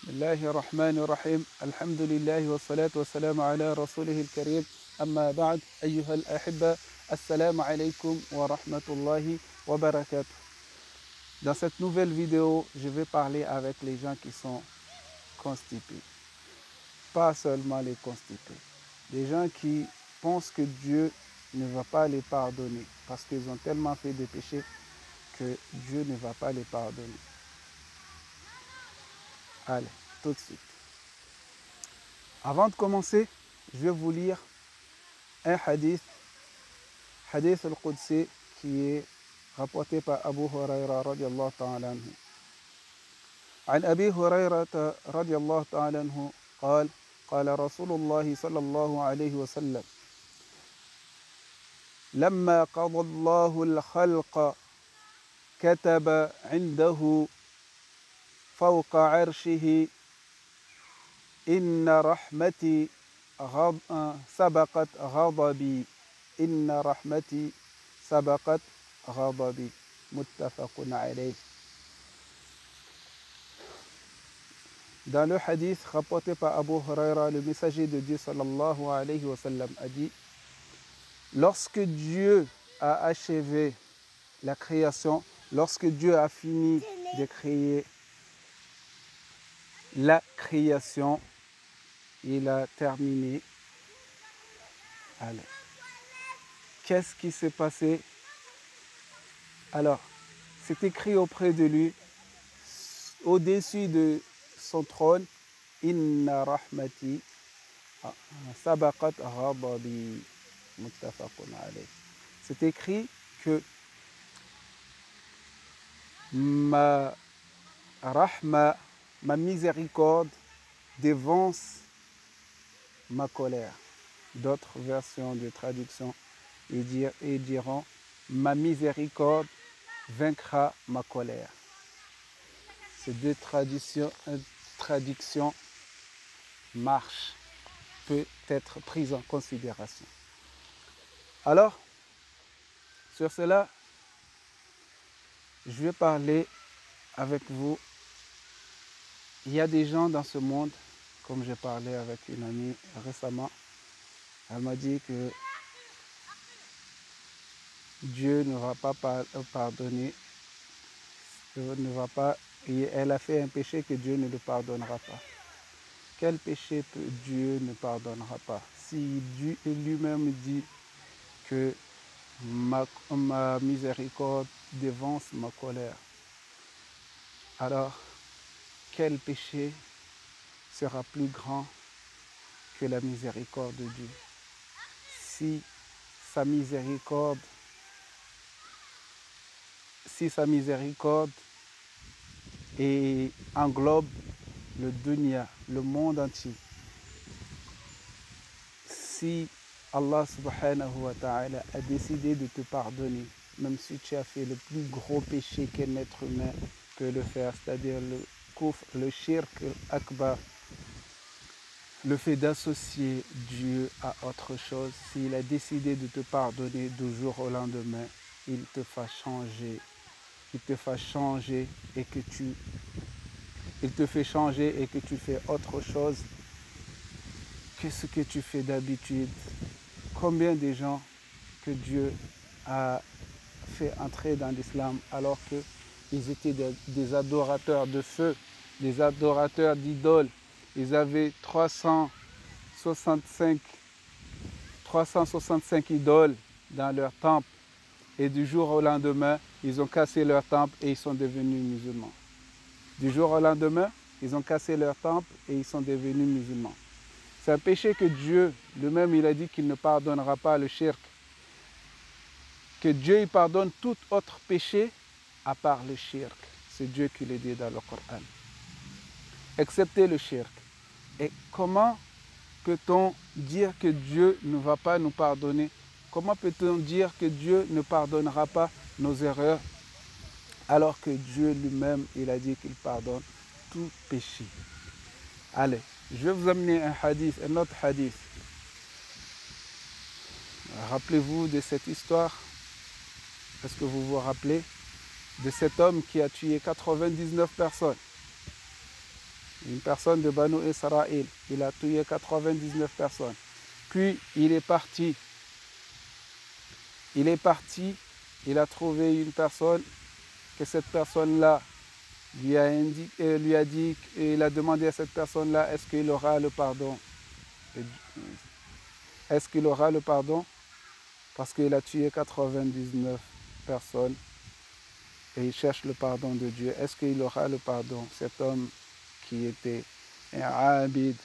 بسم الله الرحمن الرحيم الحمد لله والصلاة والسلام على رسوله الكريم أما بعد أيها الأحبة السلام عليكم ورحمة الله وبركاته. Dans cette nouvelle vidéo, je vais parler avec les gens qui sont constipés. Pas seulement les constipés. Des gens qui pensent que Dieu ne va pas les pardonner parce qu'ils ont tellement fait de péchés que Dieu ne va pas les pardonner. Allez, tout de suite. Avant de commencer, je vais vous lire un hadith al-Qudsi qui est rapporté par Abu Huraira radiallahu ta'ala anhu. عن أبي هريرة رضي الله تعالى عنه قال قال رسول الله صلى الله عليه وسلم لما قضى الله الخلق كتب عنده فوق عرشه إن رحمتي سبقت غضبي إن رحمتي سبقت غضبي متفق عليه. Dans le hadith rapporté par Abu Huraira, le messager de Dieu sallallahu alayhi wa sallam a dit: lorsque Dieu a achevé la création, lorsque Dieu a fini de créer la création, il a terminé. Alors, qu'est-ce qui s'est passé? Alors, c'est écrit auprès de lui, au-dessus de son trône, Inna rahmati sabaqat ghadabi muttafaqun alayh. C'est écrit que ma rahma, ma miséricorde dévance ma colère. D'autres versions de traduction et diront ma miséricorde vaincra ma colère. Ces deux traductions marchent, peut être prise en considération. Alors, sur cela, je vais parler avec vous. Il y a des gens dans ce monde, comme j'ai parlé avec une amie récemment, elle m'a dit que Dieu ne va pas pardonner, elle a fait un péché que Dieu ne le pardonnera pas. Quel péché Dieu ne pardonnera pas? Si Dieu lui-même dit que ma miséricorde dévance ma colère, alors quel péché sera plus grand que la miséricorde de Dieu? Si sa miséricorde et englobe le dunya, le monde entier. Si Allah subhanahu wa ta'ala a décidé de te pardonner, même si tu as fait le plus gros péché qu'un être humain peut le faire, c'est-à-dire le kufr, le shirk akbar, le fait d'associer Dieu à autre chose, s'il a décidé de te pardonner du jour au lendemain, il te fait changer et que tu fais autre chose que ce que tu fais d'habitude. Combien de gens que Dieu a fait entrer dans l'islam alors qu'ils étaient des adorateurs de feu, des adorateurs d'idoles. Ils avaient 365 idoles dans leur temple. Et du jour au lendemain, ils ont cassé leur temple et ils sont devenus musulmans. Du jour au lendemain, ils ont cassé leur temple et ils sont devenus musulmans. C'est un péché que Dieu, lui-même, il a dit qu'il ne pardonnera pas le shirk. Que Dieu il pardonne tout autre péché à part le shirk. C'est Dieu qui le dit dans le Coran. Excepté le shirk. Et comment peut-on dire que Dieu ne va pas nous pardonner? Comment peut-on dire que Dieu ne pardonnera pas nos erreurs alors que Dieu lui-même, il a dit qu'il pardonne tout péché? Allez, je vais vous amener un autre hadith. Rappelez-vous de cette histoire. Est-ce que vous vous rappelez de cet homme qui a tué 99 personnes? une personne de Banu Israël. Il a tué 99 personnes. Puis il est parti. Il a trouvé une personne, que cette personne-là lui a dit, il a demandé à cette personne-là, est-ce qu'il aura le pardon? Est-ce qu'il aura le pardon? Parce qu'il a tué 99 personnes et il cherche le pardon de Dieu. Est-ce qu'il aura le pardon? Cet homme qui était un abid,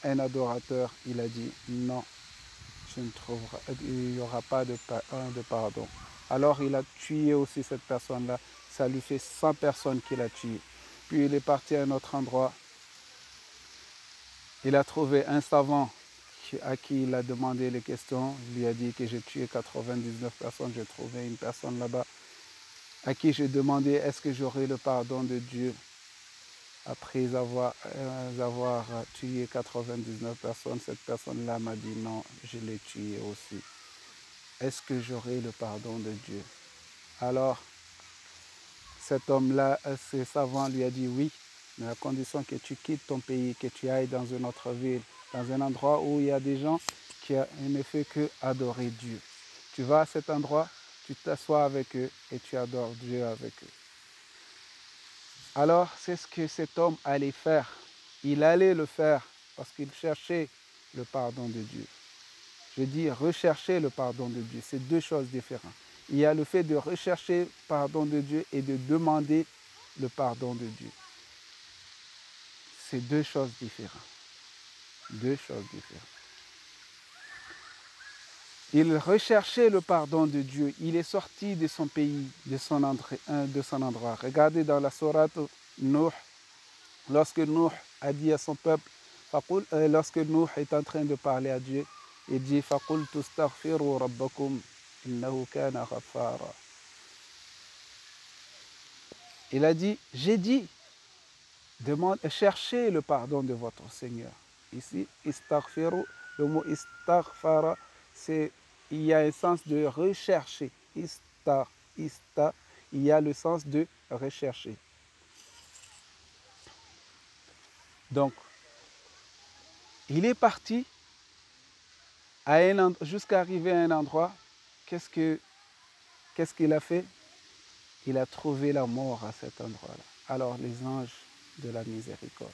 un adorateur, il a dit non, il n'y aura pas de pardon. Alors il a tué aussi cette personne-là. Ça lui fait 100 personnes qu'il a tuées. Puis il est parti à un autre endroit. Il a trouvé un savant à qui il a demandé les questions. Il lui a dit que j'ai tué 99 personnes. J'ai trouvé une personne là-bas à qui j'ai demandé est-ce que j'aurai le pardon de Dieu après avoir tué 99 personnes. Cette personne-là m'a dit non, je l'ai tué aussi. Est-ce que j'aurai le pardon de Dieu? Alors, cet homme-là, ce savant lui a dit oui, mais à condition que tu quittes ton pays, que tu ailles dans une autre ville, dans un endroit où il y a des gens qui ne font que adorer Dieu. Tu vas à cet endroit, tu t'assois avec eux et tu adores Dieu avec eux. Alors, c'est ce que cet homme allait faire. Il allait le faire parce qu'il cherchait le pardon de Dieu. Je dis rechercher le pardon de Dieu, c'est deux choses différentes. Il y a le fait de rechercher le pardon de Dieu et de demander le pardon de Dieu. C'est deux choses différentes. Deux choses différentes. Il recherchait le pardon de Dieu. Il est sorti de son pays, de son endroit. Regardez dans la sourate Nuh, lorsque Nuh a dit à son peuple, lorsque Nuh est en train de parler à Dieu, il dit فَقُلْتُ اسْتَغْفِرُوا رَبَّكُمْ إِنَّهُ كَانَ غَفَّارًا. Il a dit, j'ai dit, cherchez le pardon de votre Seigneur. Ici, istaghfiru, le mot istaghfara, il y a un sens de rechercher. Il y a le sens de rechercher. Donc, il est parti jusqu'à arriver à un endroit. Qu'est-ce qu'il a fait? Il a trouvé la mort à cet endroit-là. Alors, les anges de la miséricorde.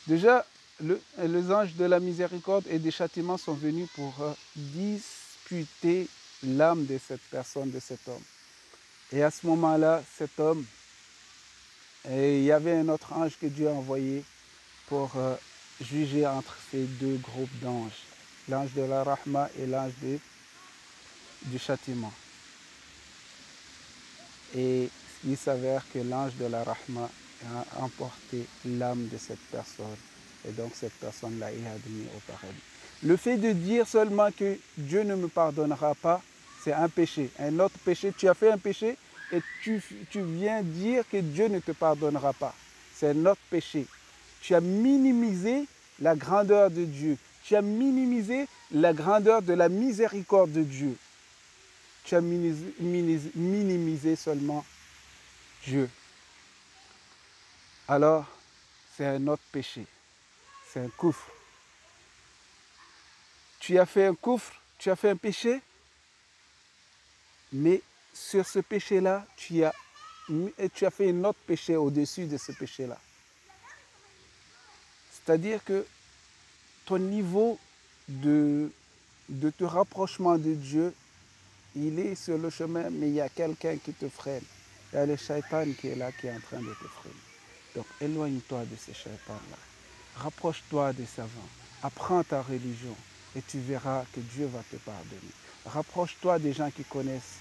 Déjà, les anges de la miséricorde et des châtiments sont venus pour disputer l'âme de cette personne, de cet homme. Et à ce moment-là, cet homme, il y avait un autre ange que Dieu a envoyé pour juger entre ces deux groupes d'anges, l'ange de la Rahma et l'ange du châtiment. Et il s'avère que l'ange de la Rahma a emporté l'âme de cette personne. Et donc cette personne-là est admise au paradis. Le fait de dire seulement que Dieu ne me pardonnera pas, c'est un péché. Un autre péché, tu as fait un péché et tu viens dire que Dieu ne te pardonnera pas. C'est un autre péché. Tu as minimisé la grandeur de Dieu. Tu as minimisé la grandeur de la miséricorde de Dieu. Tu as minimisé seulement Dieu. Alors, c'est un autre péché. C'est un coufre. Tu as fait un coufre, tu as fait un péché, mais sur ce péché-là, tu as fait un autre péché au-dessus de ce péché-là. C'est-à-dire que ton niveau de rapprochement de Dieu, il est sur le chemin, mais il y a quelqu'un qui te freine. Il y a le shaitan qui est là, qui est en train de te freiner. Donc éloigne-toi de ce shaitan-là. Rapproche-toi des savants. Apprends ta religion et tu verras que Dieu va te pardonner. Rapproche-toi des gens qui connaissent.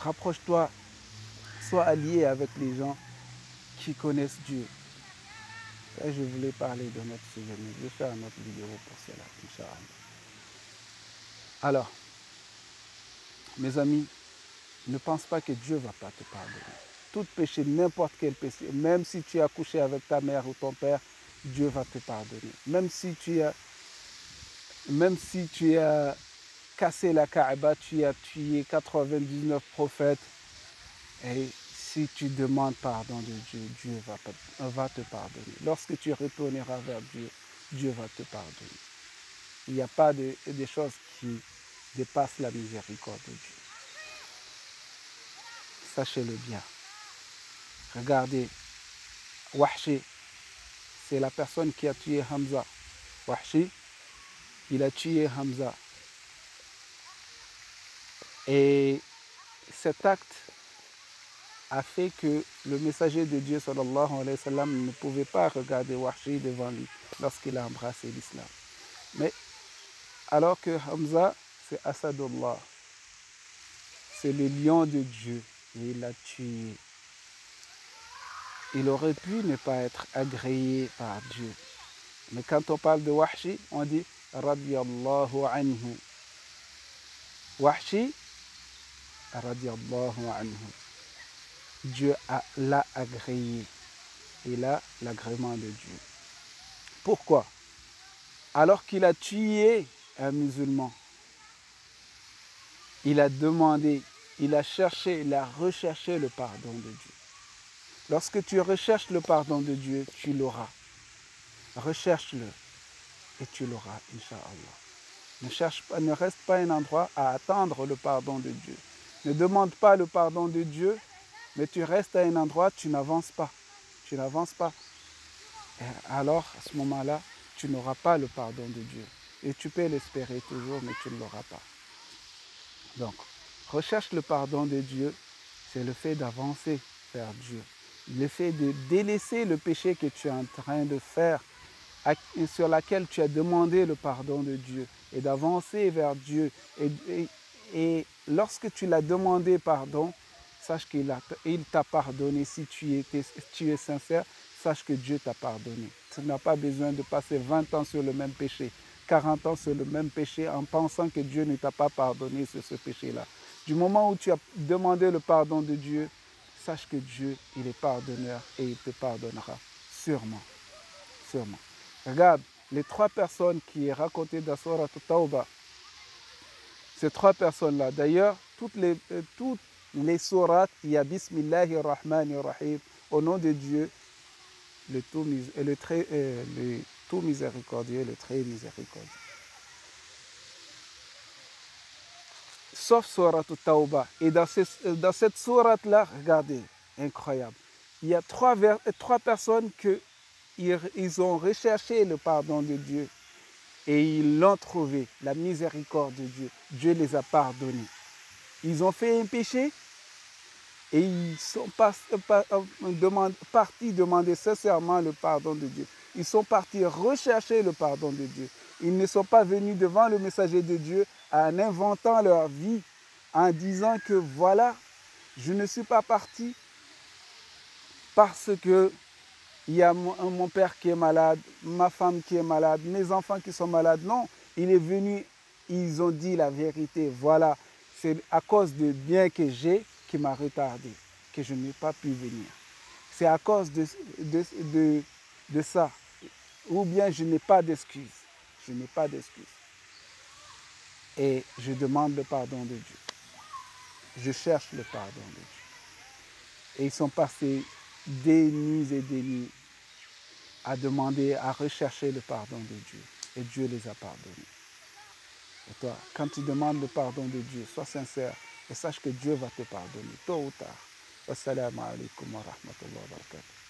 Rapproche-toi, sois allié avec les gens qui connaissent Dieu. Et je voulais parler de notre souvenir. Je vais faire une autre vidéo pour cela, Inch'Allah. Alors, mes amis, ne pense pas que Dieu ne va pas te pardonner. Tout péché, n'importe quel péché, même si tu as couché avec ta mère ou ton père, Dieu va te pardonner. Même si tu as cassé la Kaaba, tu as tué 99 prophètes, et si tu demandes pardon de Dieu, Dieu va te pardonner. Lorsque tu retourneras vers Dieu, Dieu va te pardonner. Il n'y a pas de choses qui dépassent la miséricorde de Dieu. Sachez-le bien. Regardez, Wahshi, c'est la personne qui a tué Hamza. Wahshi, il a tué Hamza. Et cet acte a fait que le messager de Dieu, sallallahu alayhi wa sallam, ne pouvait pas regarder Wahshi devant lui lorsqu'il a embrassé l'islam. Mais alors que Hamza, c'est Asadullah, c'est le lion de Dieu, et il l'a tué. Il aurait pu ne pas être agréé par Dieu. Mais quand on parle de Wahshi, on dit radiyallahu anhu. Wahshi, radiyallahu anhu. Dieu l'a agréé. Il a l'agrément de Dieu. Pourquoi? Alors qu'il a tué un musulman, il a demandé, il a cherché, il a recherché le pardon de Dieu. Lorsque tu recherches le pardon de Dieu, tu l'auras. Recherche-le et tu l'auras, Inch'Allah. Ne reste pas un endroit à attendre le pardon de Dieu. Ne demande pas le pardon de Dieu, mais tu restes à un endroit, tu n'avances pas. Tu n'avances pas. Et alors, à ce moment-là, tu n'auras pas le pardon de Dieu. Et tu peux l'espérer toujours, mais tu ne l'auras pas. Donc, recherche le pardon de Dieu, c'est le fait d'avancer vers Dieu. Le fait de délaisser le péché que tu es en train de faire, sur laquel tu as demandé le pardon de Dieu, et d'avancer vers Dieu. Et lorsque tu l'as demandé pardon, sache qu'il t'a pardonné. Si tu es sincère, sache que Dieu t'a pardonné. Tu n'as pas besoin de passer 20 ans sur le même péché, 40 ans sur le même péché en pensant que Dieu ne t'a pas pardonné sur ce péché-là. Du moment où tu as demandé le pardon de Dieu, sache que Dieu, il est pardonneur et il te pardonnera sûrement. Sûrement. Regarde, les 3 personnes qui est racontées dans Surat Tawbah, ces 3 personnes-là, d'ailleurs, toutes les sourates, il y a Bismillahir Rahmanir Rahim, au nom de Dieu, le tout miséricordieux, le très miséricordieux. Sauf Surat Tawbah. Et dans cette sourate-là, regardez, incroyable. Il y a 3 personnes ils ont recherché le pardon de Dieu et ils l'ont trouvé, la miséricorde de Dieu. Dieu les a pardonnés. Ils ont fait un péché et ils sont partis demander sincèrement le pardon de Dieu. Ils sont partis rechercher le pardon de Dieu. Ils ne sont pas venus devant le messager de Dieu en inventant leur vie, en disant que voilà, je ne suis pas parti parce que il y a mon père qui est malade, ma femme qui est malade, mes enfants qui sont malades. Non, il est venu, ils ont dit la vérité. Voilà, c'est à cause du bien que j'ai qui m'a retardé, que je n'ai pas pu venir. C'est à cause de ça. Ou bien je n'ai pas d'excuses. Je n'ai pas d'excuses. Et je demande le pardon de Dieu. Je cherche le pardon de Dieu. Et ils sont passés des nuits et des nuits à demander, à rechercher le pardon de Dieu. Et Dieu les a pardonnés. Et toi, quand tu demandes le pardon de Dieu, sois sincère et sache que Dieu va te pardonner, tôt ou tard. Wassalamu alaikum wa rahmatullahi wa barakatuh.